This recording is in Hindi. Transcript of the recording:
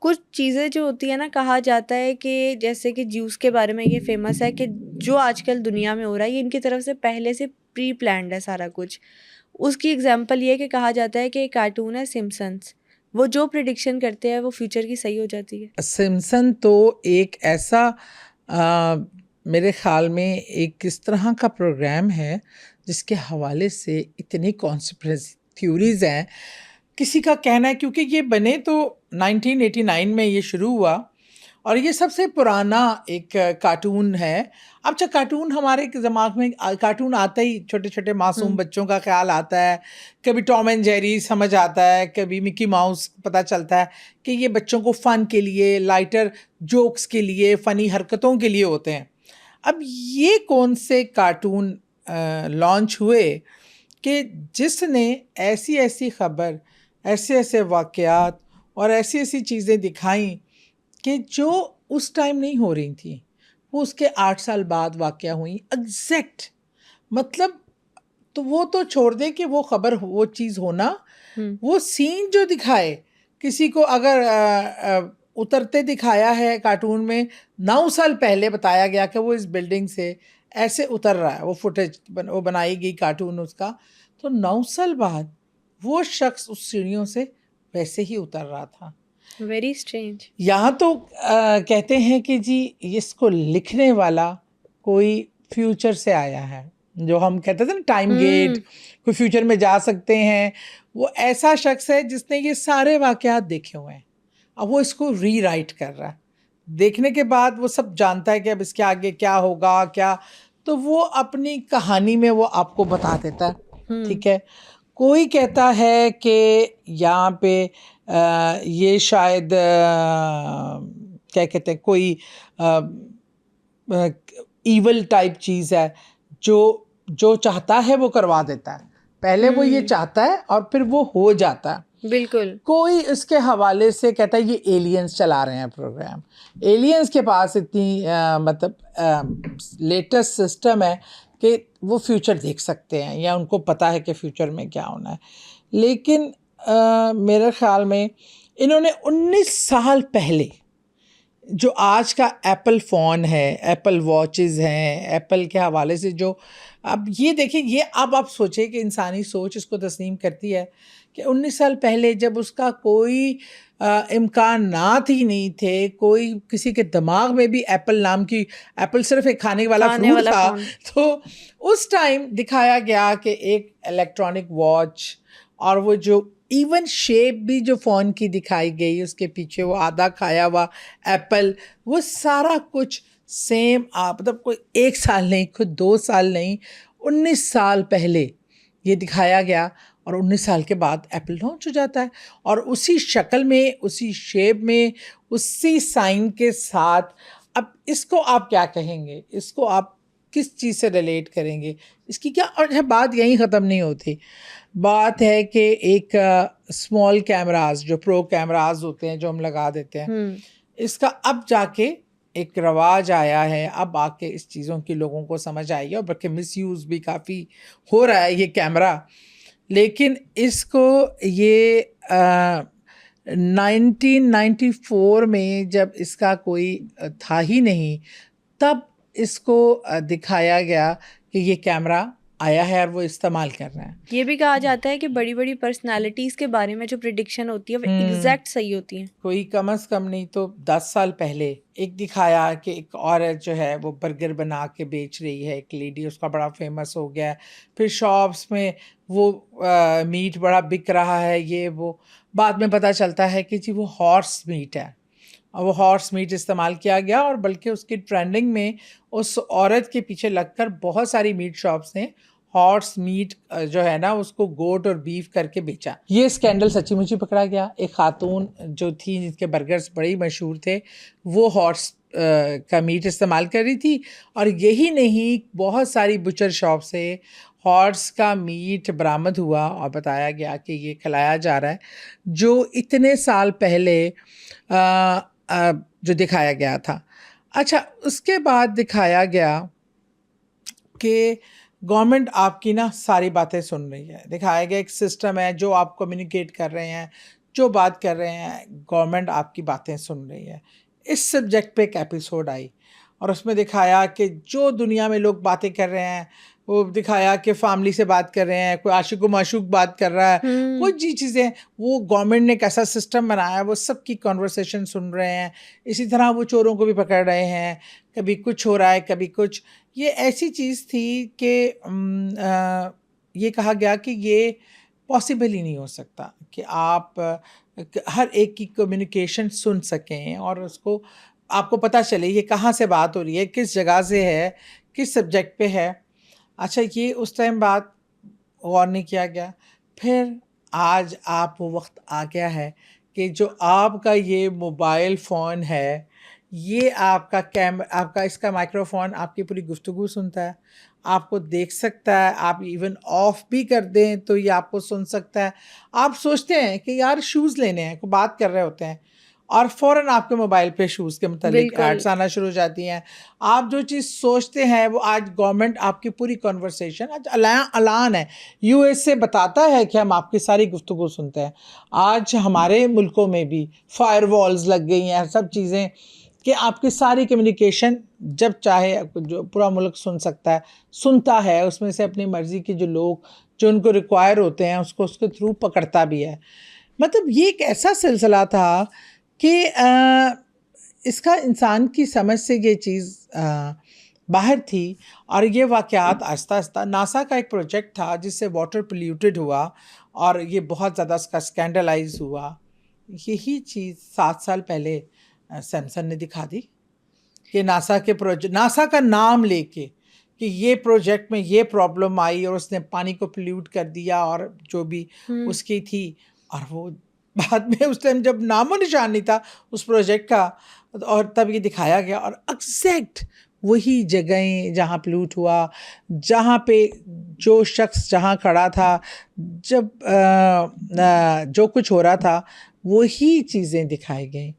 कुछ चीज़ें जो होती है ना, कहा जाता है कि जैसे कि ज्यूस के बारे में ये फेमस है कि जो आजकल दुनिया में हो रहा है ये इनकी तरफ से पहले से प्री प्लान्ड है सारा कुछ। उसकी एग्जांपल ये है कि कहा जाता है कि एक कार्टून है सिम्पसन्स, वो जो प्रिडिक्शन करते हैं वो फ्यूचर की सही हो जाती है। सिम्पसन तो एक ऐसा आ, मेरे ख्याल में एक किस तरह का प्रोग्राम है जिसके हवाले से इतनी कॉन्स्पिरेसी थ्योरीज हैं। किसी का कहना है क्योंकि ये बने तो 1989 में ये शुरू हुआ और ये सबसे पुराना एक कार्टून है। अच्छा, कार्टून हमारे दिमाग में कार्टून आता ही छोटे छोटे मासूम बच्चों का ख्याल आता है। कभी टॉम एंड जेरी समझ आता है, कभी मिकी माउस पता चलता है कि ये बच्चों को फ़न के लिए, लाइटर जोक्स के लिए, फ़नी हरकतों के लिए होते हैं। अब ये कौन से कार्टून लॉन्च हुए कि जिसने ऐसी ऐसी खबर, ऐसे ऐसे वाक़यात और ऐसी ऐसी चीज़ें दिखाई कि जो उस टाइम नहीं हो रही थी, वो उसके 8 साल बाद वाक़या हुई एग्जैक्ट। मतलब तो वो तो छोड़ दे कि वो खबर वो चीज़ होना, वो सीन जो दिखाए किसी को अगर उतरते दिखाया है कार्टून में, 9 साल पहले बताया गया कि वो इस बिल्डिंग से ऐसे उतर रहा है, वो फुटेज वो बनाई गई कार्टून उसका, तो 9 साल बाद वो शख्स उस सीढ़ियों से वैसे ही उतर रहा था। Very strange. यहाँ तो कहते हैं कि जी इसको लिखने वाला कोई फ्यूचर से आया है, जो हम कहते थे ना टाइम गेट, कोई फ्यूचर में जा सकते हैं। वो ऐसा शख्स है जिसने ये सारे वाक़यात देखे हुए हैं, अब वो इसको रीराइट कर रहा है। देखने के बाद वो सब जानता है कि अब इसके आगे क्या होगा क्या, तो वो अपनी कहानी में वो आपको बता देता है। ठीक है, कोई कहता है कि यहाँ पे ये शायद क्या कहते हैं, कोई ईवल टाइप चीज़ है, जो चाहता है वो करवा देता है। पहले वो ये चाहता है और फिर वो हो जाता है। बिल्कुल। कोई इसके हवाले से कहता है ये एलियंस चला रहे हैं प्रोग्राम, एलियंस के पास इतनी मतलब लेटेस्ट सिस्टम है कि वो फ्यूचर देख सकते हैं या उनको पता है कि फ्यूचर में क्या होना है। लेकिन मेरे ख़्याल में इन्होंने 19 साल पहले जो आज का एप्पल फ़ोन है, एप्पल वॉचेस हैं, एप्पल के हवाले से जो, अब ये देखिए, ये अब आप सोचें कि इंसानी सोच इसको तस्लीम करती है कि 19 साल पहले जब उसका कोई इम्कानात ही नहीं थे, कोई किसी के दिमाग में भी एप्पल नाम की, एप्पल सिर्फ एक खाने वाला फ्रूट था, तो उस टाइम दिखाया गया कि एक इलेक्ट्रॉनिक वॉच और वो जो इवन शेप भी जो फ़ोन की दिखाई गई, उसके पीछे वो आधा खाया हुआ एप्पल, वो सारा कुछ सेम मतलब कोई 1 साल नहीं, खुद 2 साल नहीं, 19 साल पहले ये दिखाया गया और 19 साल के बाद एप्पल लॉन्च हो जाता है और उसी शक्ल में, उसी शेप में, उसी साइन के साथ। अब इसको आप क्या कहेंगे, इसको आप किस चीज़ से रिलेट करेंगे, इसकी क्या? और बात यहीं ख़त्म नहीं होती। बात है कि एक स्मॉल कैमरास, जो प्रो कैमरास होते हैं जो हम लगा देते हैं, इसका अब जाके एक रवाज आया है, अब आके इस चीज़ों की लोगों को समझ आई है और बल्कि मिसयूज़ भी काफ़ी हो रहा है ये कैमरा। लेकिन इसको ये 1994 में जब इसका कोई था ही नहीं, तब इसको दिखाया गया कि ये कैमरा आया है और वो इस्तेमाल कर रहे हैं। ये भी कहा जाता है कि बड़ी बड़ी पर्सनालिटीज़ के बारे में जो प्रिडिक्शन होती है वो एग्जैक्ट सही होती है। कोई कम अज़ कम नहीं तो 10 साल पहले एक दिखाया कि एक औरत जो है वो बर्गर बना के बेच रही है, एक लेडी, उसका बड़ा फेमस हो गया है, फिर शॉप्स में वो मीट बड़ा बिक रहा है, ये वो, बाद में पता चलता है कि जी वो हॉर्स मीट है और वो हॉर्स मीट इस्तेमाल किया गया और बल्कि उसकी ट्रेंडिंग में उस औरत के पीछे लगकर बहुत सारी मीट शॉप्स ने हॉर्स मीट जो है ना उसको गोट और बीफ करके बेचा। ये स्कैंडल सच्ची मुच्ची पकड़ा गया। एक खातून जो थी जिनके बर्गर्स बड़े ही मशहूर थे, वो हॉर्स का मीट इस्तेमाल कर रही थी और यही नहीं, बहुत सारी बुचर शॉप से हॉर्स का मीट बरामद हुआ और बताया गया कि ये खिलाया जा रहा है, जो इतने साल पहले जो दिखाया गया था। अच्छा, उसके बाद दिखाया गया कि गवर्नमेंट आपकी ना सारी बातें सुन रही है। दिखाया गया एक सिस्टम है जो आप कम्युनिकेट कर रहे हैं, जो बात कर रहे हैं, गवर्नमेंट आपकी बातें सुन रही है। इस सब्जेक्ट पे एक एपिसोड आई और उसमें दिखाया कि जो दुनिया में लोग बातें कर रहे हैं, वो दिखाया कि फैमिली से बात कर रहे हैं, कोई आशिक व माशूक बात कर रहा है, कोई जी चीज़ें, वो गवर्नमेंट ने कैसा सिस्टम बनाया है, वो सबकी कॉन्वर्सेशन सुन रहे हैं। इसी तरह वो चोरों को भी पकड़ रहे हैं, कभी कुछ हो रहा है, कभी कुछ। ये ऐसी चीज़ थी कि ये कहा गया कि ये पॉसिबल ही नहीं हो सकता कि आप हर एक की कम्युनिकेशन सुन सकें और उसको आपको पता चले ये कहाँ से बात हो रही है, किस जगह से है, किस सब्जेक्ट पे है। अच्छा, ये उस टाइम बात गौर नहीं किया गया। फिर आज आप वो वक्त आ गया है कि जो आपका ये मोबाइल फ़ोन है, ये आपका इसका माइक्रोफ़ोन आपकी पूरी गुफ्तगू सुनता है, आपको देख सकता है, आप इवन ऑफ भी कर दें तो ये आपको सुन सकता है। आप सोचते हैं कि यार शूज़ लेने हैं, कोई बात कर रहे होते हैं और फ़ौरन आपके मोबाइल पे शूज़ के मुतालिक बिल्कुल। एड्स आना शुरू हो जाती हैं। आप जो चीज़ सोचते हैं वो आज गवर्नमेंट आपकी पूरी कन्वर्सेशन आज ऐलान है, यूएस से बताता है कि हम आपकी सारी गुफ्तगू सुनते हैं। आज हमारे मुल्कों में भी फायरवॉल्स लग गई हैं, सब चीज़ें कि आपकी सारी कम्युनिकेशन जब चाहे जो पूरा मुल्क सुन सकता है, सुनता है, उसमें से अपनी मर्ज़ी के जो लोग जो उनको रिक्वायर होते हैं उसको उसके थ्रू पकड़ता भी है। मतलब ये एक ऐसा सिलसिला था कि इसका इंसान की समझ से ये चीज़ बाहर थी और ये वाक़यात आहिस्ता-आहिस्ता नासा का एक प्रोजेक्ट था जिससे वाटर पोल्यूटेड हुआ और ये बहुत ज़्यादा इसका स्कैंडलाइज़ हुआ। यही चीज़ 7 साल पहले सैमसन ने दिखा दी कि नासा का नाम लेके कि ये प्रोजेक्ट में ये प्रॉब्लम आई और उसने पानी को पोल्यूट कर दिया और जो भी उसकी थी, और वो बाद में उस टाइम जब नामो निशान नहीं था उस प्रोजेक्ट का, और तब ये दिखाया गया और एग्जैक्ट वही जगहें जहाँ पोल्यूट हुआ, जहाँ पे जो शख्स जहाँ खड़ा था, जब जो कुछ हो रहा था, वही चीज़ें दिखाई गई।